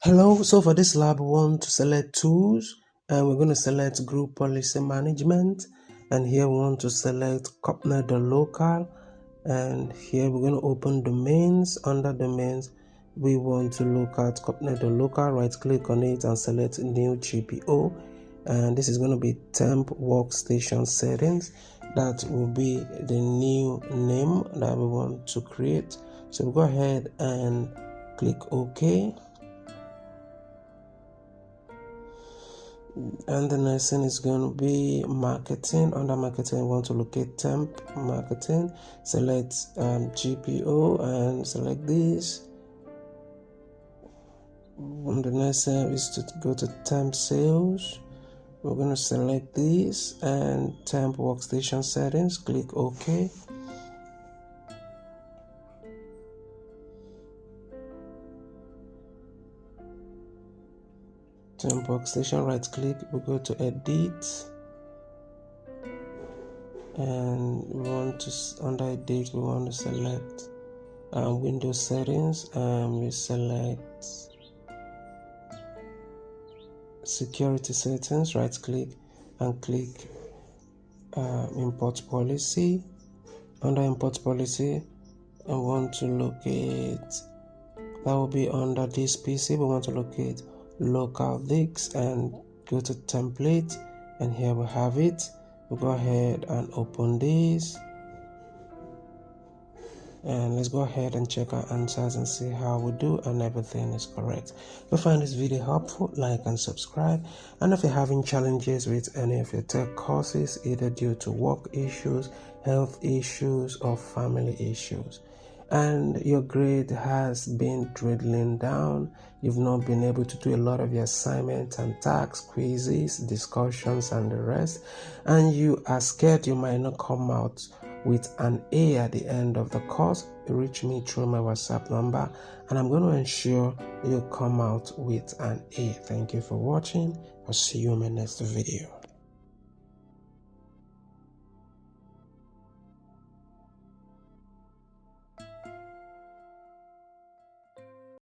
Hello, so for this lab we want to select tools and we're going to select group policy management, and here we want to select CompTIA.local, and here we're going to open domains. Under domains we want to look at CompTIA.local, right click on it and select new GPO, and this is going to be temp workstation settings. That will be the new name that we want to create. So we'll go ahead and click OK. And the next thing is going to be marketing. Under marketing, we want to locate temp marketing, select GPO and select this. And the next step is to go to temp sales. We're going to select this and temp workstation settings, click OK. Temp workstation, right click, we go to edit, and we want to, under edit, we want to select Windows settings, and we select security settings, right click and click import policy. Under import policy, I want to locate, that will be under this PC, we want to locate local disk and go to template, and here we have it. We'll go ahead and open this, and let's go ahead and check our answers and see how we do and everything is correct. If you find this video helpful, like and subscribe. And if you're having challenges with any of your tech courses, either due to work issues, health issues or family issues, and your grade has been dwindling down, you've not been able to do a lot of your assignments and tasks, quizzes, discussions and the rest, and you are scared you might not come out with an A at the end of the course, reach me through my WhatsApp number and I'm going to ensure you come out with an A. Thank you for watching. I'll see you in my next video.